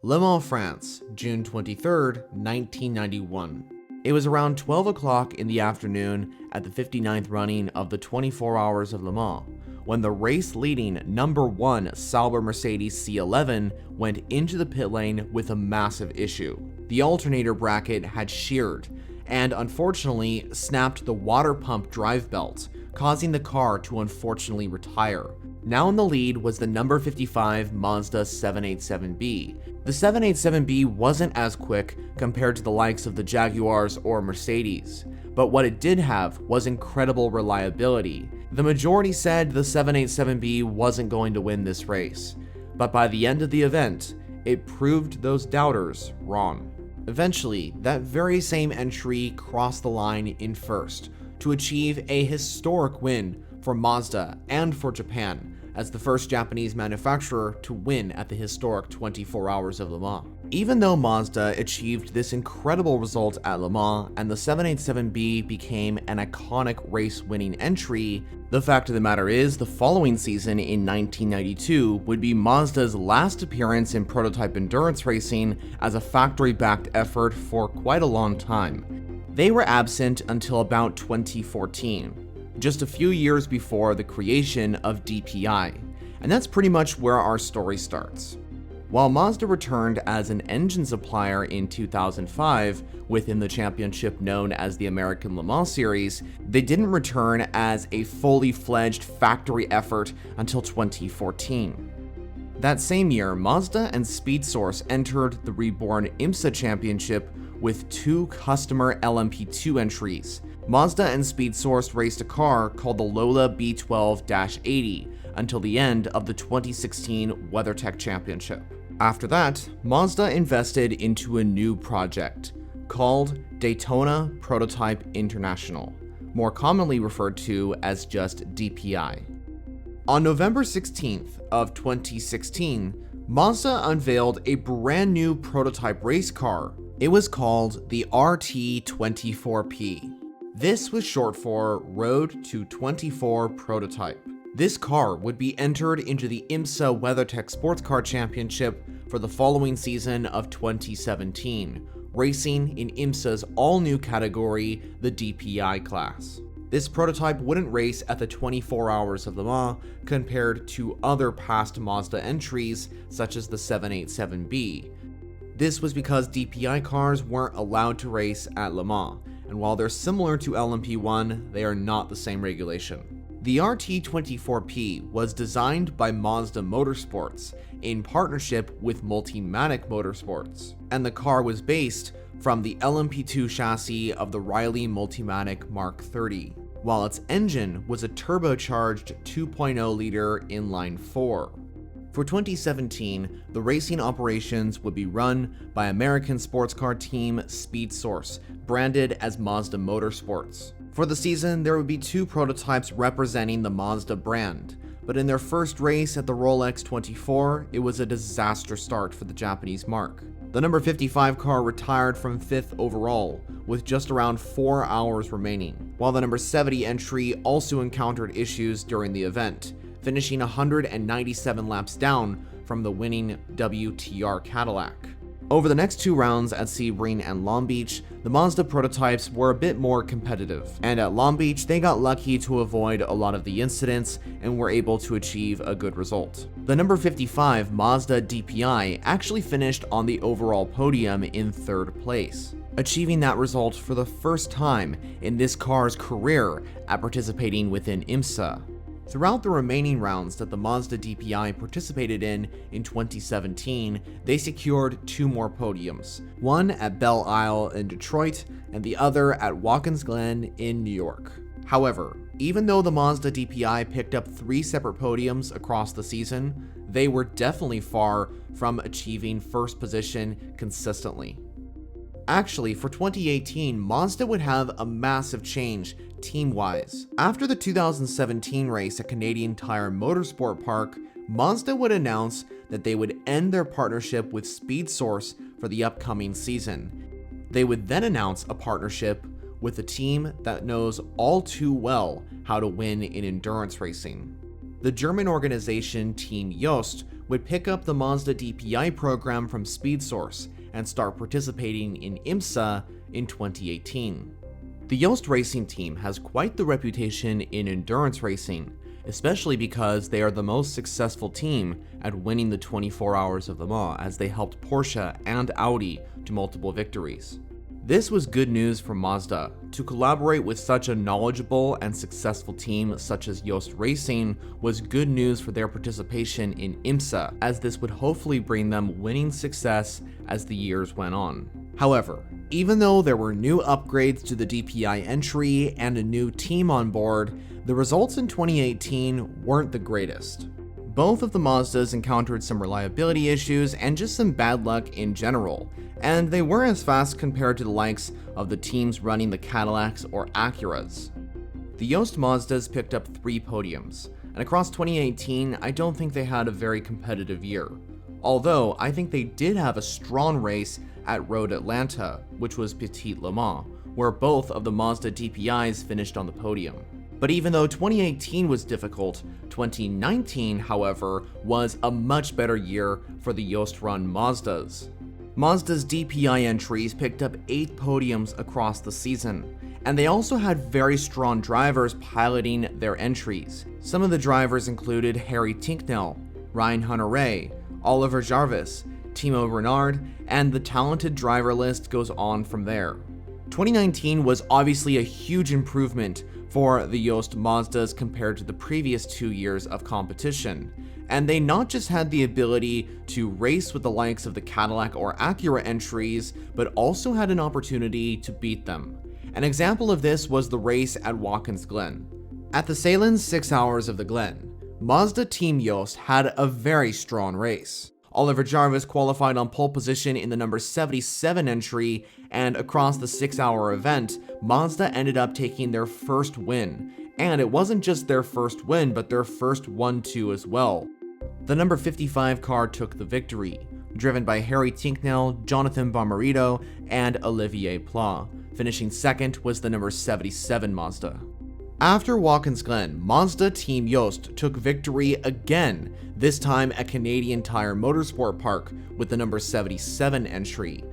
Le Mans, France, June 23rd, 1991. It was around 12 o'clock in the afternoon at the 59th running of the 24 Hours of Le Mans when the race-leading number 1 Sauber Mercedes C11 went into the pit lane with a massive issue. The alternator bracket had sheared and unfortunately snapped the water pump drive belt, causing the car to unfortunately retire. Now in the lead was the number 55 Mazda 787B. The 787B wasn't as quick compared to the likes of the Jaguars or Mercedes, but what it did have was incredible reliability. The majority said the 787B wasn't going to win this race, but by the end of the event, it proved those doubters wrong. Eventually, that very same entry crossed the line in first to achieve a historic win for Mazda and for Japan as the first Japanese manufacturer to win at the historic 24 Hours of Le Mans. Even though Mazda achieved this incredible result at Le Mans and the 787B became an iconic race-winning entry, the fact of the matter is the following season in 1992 would be Mazda's last appearance in prototype endurance racing as a factory-backed effort for quite a long time. They were absent until about 2014. Just a few years before the creation of DPI, and that's pretty much where our story starts. While Mazda returned as an engine supplier in 2005 within the championship known as the American Le Mans Series, they didn't return as a fully fledged factory effort until 2014. That same year, Mazda and Speed Source entered the reborn IMSA championship with 2 customer LMP2 entries. Mazda and Speed Source raced a car called the Lola B12-80 until the end of the 2016 WeatherTech Championship. After that, Mazda invested into a new project called Daytona Prototype International, more commonly referred to as just DPI. On November 16th of 2016, Mazda unveiled a brand new prototype race car. It was called the RT24P. This was short for Road to 24 Prototype. This car would be entered into the IMSA WeatherTech Sports Car Championship for the following season of 2017, racing in IMSA's all-new category, the DPI class. This prototype wouldn't race at the 24 Hours of Le Mans compared to other past Mazda entries such as the 787B. This was because DPI cars weren't allowed to race at Le Mans, and while they're similar to LMP1, they are not the same regulation. The RT24P was designed by Mazda Motorsports in partnership with Multimatic Motorsports, and the car was based from the LMP2 chassis of the Riley Multimatic Mark 30, while its engine was a turbocharged 2.0-liter inline-4. For 2017, the racing operations would be run by American sports car team Speed Source, branded as Mazda Motorsports. For the season, there would be 2 prototypes representing the Mazda brand, but in their first race at the Rolex 24, it was a disaster start for the Japanese marque. The number 55 car retired from 5th overall, with just around 4 hours remaining, while the number 70 entry also encountered issues during the event, finishing 197 laps down from the winning WTR Cadillac. Over the next 2 rounds at Sebring and Long Beach, the Mazda prototypes were a bit more competitive, and at Long Beach they got lucky to avoid a lot of the incidents and were able to achieve a good result. The number 55 Mazda DPI actually finished on the overall podium in 3rd place, achieving that result for the first time in this car's career at participating within IMSA. Throughout the remaining rounds that the Mazda DPI participated in 2017, they secured 2 more podiums, one at Belle Isle in Detroit and the other at Watkins Glen in New York. However, even though the Mazda DPI picked up 3 separate podiums across the season, they were definitely far from achieving first position consistently. Actually, for 2018, Mazda would have a massive change team-wise. After the 2017 race at Canadian Tire Motorsport Park, Mazda would announce that they would end their partnership with Speed Source for the upcoming season. They would then announce a partnership with a team that knows all too well how to win in endurance racing. The German organization Team Joest would pick up the Mazda DPI program from SpeedSource and start participating in IMSA in 2018. The Joest racing team has quite the reputation in endurance racing, especially because they are the most successful team at winning the 24 Hours of Le Mans, as they helped Porsche and Audi to multiple victories. This was good news for Mazda. To collaborate with such a knowledgeable and successful team such as Joest Racing was good news for their participation in IMSA, as this would hopefully bring them winning success as the years went on. However, even though there were new upgrades to the DPI entry and a new team on board, the results in 2018 weren't the greatest. Both of the Mazdas encountered some reliability issues and just some bad luck in general, and they weren't as fast compared to the likes of the teams running the Cadillacs or Acuras. The Joest Mazdas picked up 3 podiums, and across 2018, I don't think they had a very competitive year. Although, I think they did have a strong race at Road Atlanta, which was Petit Le Mans, where both of the Mazda DPIs finished on the podium. But even though 2018 was difficult, 2019, however, was a much better year for the Joest-run Mazdas. Mazda's DPI entries picked up 8 podiums across the season, and they also had very strong drivers piloting their entries. Some of the drivers included Harry Tincknell, Ryan Hunter-Reay, Oliver Jarvis, Timo Bernard, and the talented driver list goes on from there. 2019 was obviously a huge improvement for the Joest Mazdas compared to the previous 2 years of competition, and they not just had the ability to race with the likes of the Cadillac or Acura entries, but also had an opportunity to beat them. An example of this was the race at Watkins Glen. At the Salem 6 Hours of the Glen, Mazda Team Joest had a very strong race. Oliver Jarvis qualified on pole position in the number 77 entry, and across the 6-hour event, Mazda ended up taking their first win. And it wasn't just their first win, but their first 1-2 as well. The number 55 car took the victory, driven by Harry Tincknell, Jonathan Bomarito, and Olivier Pla. Finishing second was the number 77 Mazda. After Watkins Glen, Mazda Team Joest took victory again, this time at Canadian Tire Motorsport Park with the number 77 entry.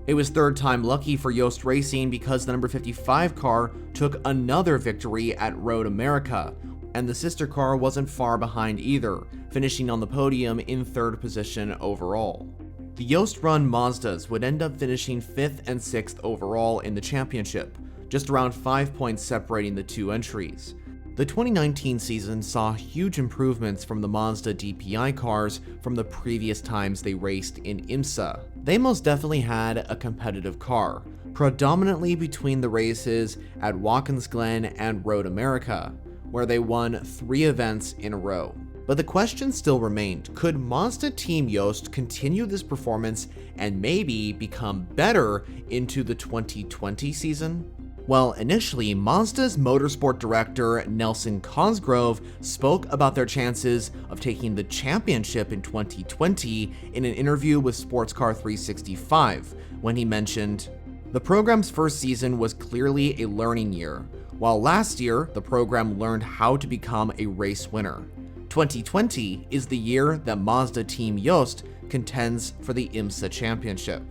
It was third time lucky for Joest Racing because the number 55 car took another victory at Road America, and the sister car wasn't far behind either, finishing on the podium in third position overall. The Joest-run Mazdas would end up finishing 5th and 6th overall in the championship, just around 5 points separating the 2 entries. The 2019 season saw huge improvements from the Mazda DPI cars from the previous times they raced in IMSA. They most definitely had a competitive car, predominantly between the races at Watkins Glen and Road America, where they won 3 events in a row. But the question still remained, could Mazda Team Joest continue this performance and maybe become better into the 2020 season? Well, initially, Mazda's motorsport director, Nelson Cosgrove, spoke about their chances of taking the championship in 2020 in an interview with Sportscar 365, when he mentioned, "The program's first season was clearly a learning year. While last year, the program learned how to become a race winner. 2020 is the year that Mazda Team Joest contends for the IMSA championship."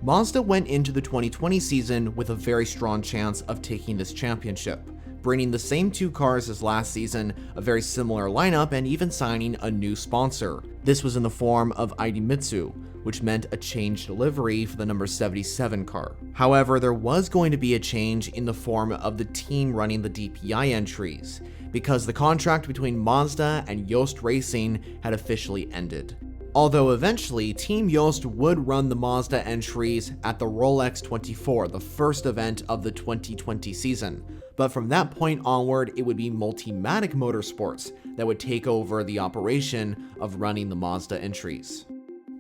Mazda went into the 2020 season with a very strong chance of taking this championship, bringing the same 2 cars as last season, a very similar lineup, and even signing a new sponsor. This was in the form of Idemitsu, which meant a changed livery for the number 77 car. However, there was going to be a change in the form of the team running the DPI entries, because the contract between Mazda and Joest Racing had officially ended. Although eventually, Team Joest would run the Mazda entries at the Rolex 24, the first event of the 2020 season. But from that point onward, it would be Multimatic Motorsports that would take over the operation of running the Mazda entries.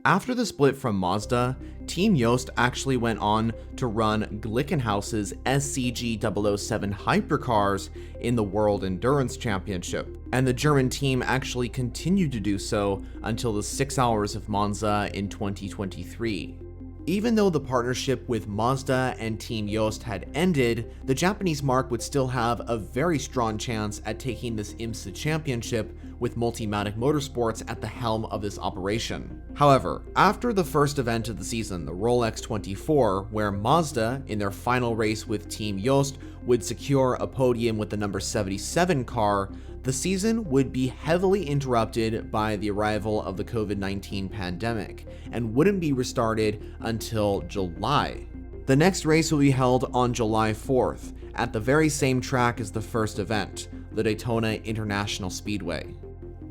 After the split from Mazda, Team Joest actually went on to run Glickenhaus's SCG-007 hypercars in the World Endurance Championship, and the German team actually continued to do so until the 6 Hours of Monza in 2023. Even though the partnership with Mazda and Team Joest had ended, the Japanese marque would still have a very strong chance at taking this IMSA championship with Multimatic Motorsports at the helm of this operation. However, after the first event of the season, the Rolex 24, where Mazda, in their final race with Team Joest, would secure a podium with the number 77 car, the season would be heavily interrupted by the arrival of the COVID-19 pandemic and wouldn't be restarted until July. The next race will be held on July 4th at the very same track as the first event, the Daytona International Speedway.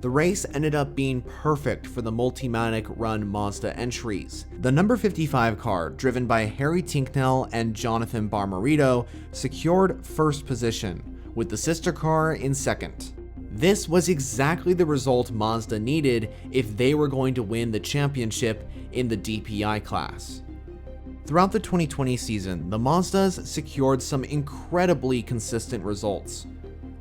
The race ended up being perfect for the Multimatic run Mazda entries. The number 55 car, driven by Harry Tincknell and Jonathan Barmarito, secured first position, with the sister car in second. This was exactly the result Mazda needed if they were going to win the championship in the DPI class. Throughout the 2020 season, the Mazdas secured some incredibly consistent results.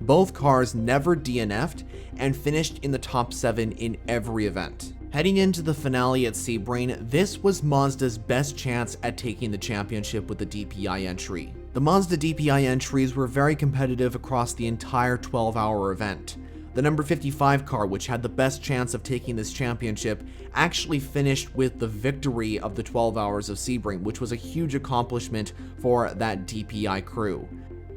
Both cars never DNF'd and finished in the top 7 in every event. Heading into the finale at Sebring, this was Mazda's best chance at taking the championship with the DPI entry. The Mazda DPI entries were very competitive across the entire 12-hour event. The number 55 car, which had the best chance of taking this championship, actually finished with the victory of the 12 hours of Sebring, which was a huge accomplishment for that DPI crew.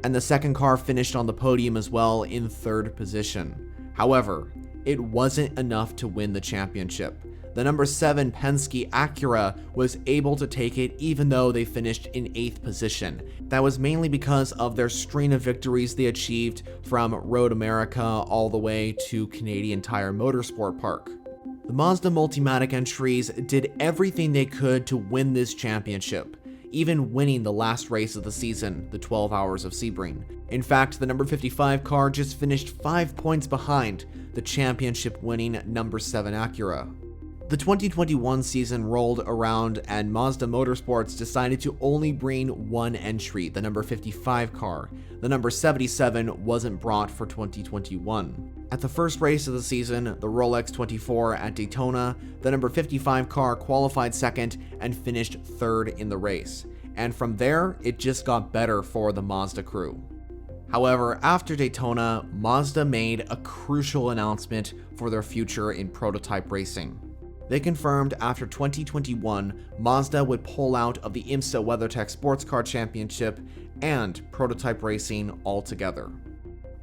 And the second car finished on the podium as well in third position. However, it wasn't enough to win the championship. The number 7 Penske Acura was able to take it even though they finished in 8th position. That was mainly because of their string of victories they achieved from Road America all the way to Canadian Tire Motorsport Park. The Mazda Multimatic entries did everything they could to win this championship, even winning the last race of the season, the 12 hours of Sebring. In fact, the number 55 car just finished 5 points behind the championship-winning number 7 Acura. The 2021 season rolled around and Mazda Motorsports decided to only bring one entry, the number 55 car. The number 77 wasn't brought for 2021. At the first race of the season, the Rolex 24 at Daytona, the number 55 car qualified second and finished third in the race. And from there, it just got better for the Mazda crew. However, after Daytona, Mazda made a crucial announcement for their future in prototype racing. They confirmed after 2021, Mazda would pull out of the IMSA WeatherTech Sports Car Championship and prototype racing altogether.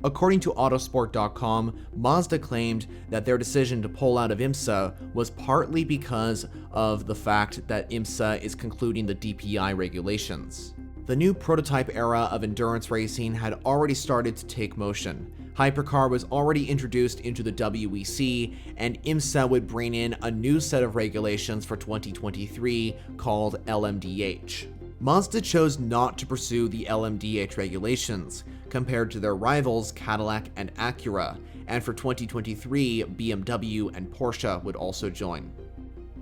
According to Autosport.com, Mazda claimed that their decision to pull out of IMSA was partly because of the fact that IMSA is concluding the DPI regulations. The new prototype era of endurance racing had already started to take motion. Hypercar was already introduced into the WEC, and IMSA would bring in a new set of regulations for 2023 called LMDH. Mazda chose not to pursue the LMDH regulations, compared to their rivals Cadillac and Acura, and for 2023, BMW and Porsche would also join.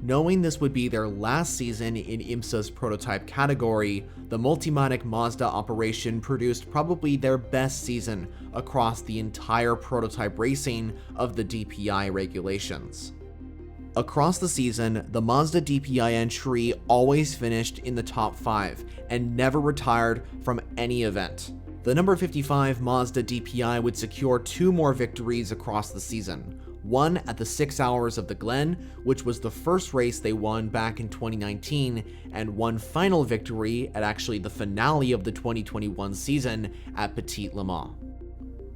Knowing this would be their last season in IMSA's prototype category, the Multimatic Mazda operation produced probably their best season across the entire prototype racing of the DPI regulations. Across the season, the Mazda DPI entry always finished in the top 5 and never retired from any event. The number 55 Mazda DPI would secure 2 more victories across the season. One at the 6 Hours of the Glen, which was the first race they won back in 2019, and one final victory at actually the finale of the 2021 season at Petit Le Mans.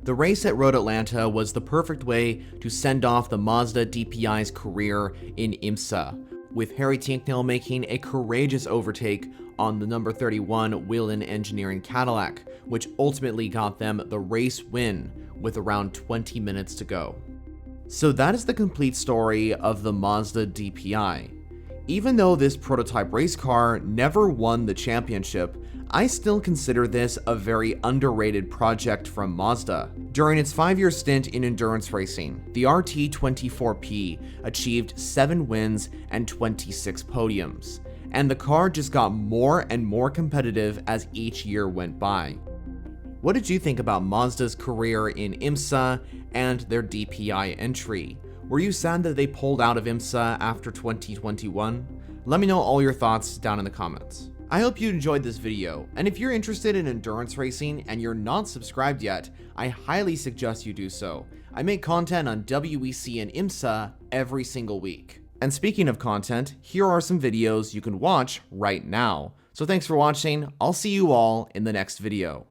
The race at Road Atlanta was the perfect way to send off the Mazda DPI's career in IMSA, with Harry Tincknell making a courageous overtake on the number 31 Whelen Engineering Cadillac, which ultimately got them the race win with around 20 minutes to go. So that is the complete story of the Mazda DPI. Even though this prototype race car never won the championship, I still consider this a very underrated project from Mazda. During its 5-year stint in endurance racing, the RT24P achieved 7 wins and 26 podiums, and the car just got more and more competitive as each year went by. What did you think about Mazda's career in IMSA and their DPI entry? Were you sad that they pulled out of IMSA after 2021? Let me know all your thoughts down in the comments. I hope you enjoyed this video, and if you're interested in endurance racing and you're not subscribed yet, I highly suggest you do so. I make content on WEC and IMSA every single week. And speaking of content, here are some videos you can watch right now. So thanks for watching, I'll see you all in the next video.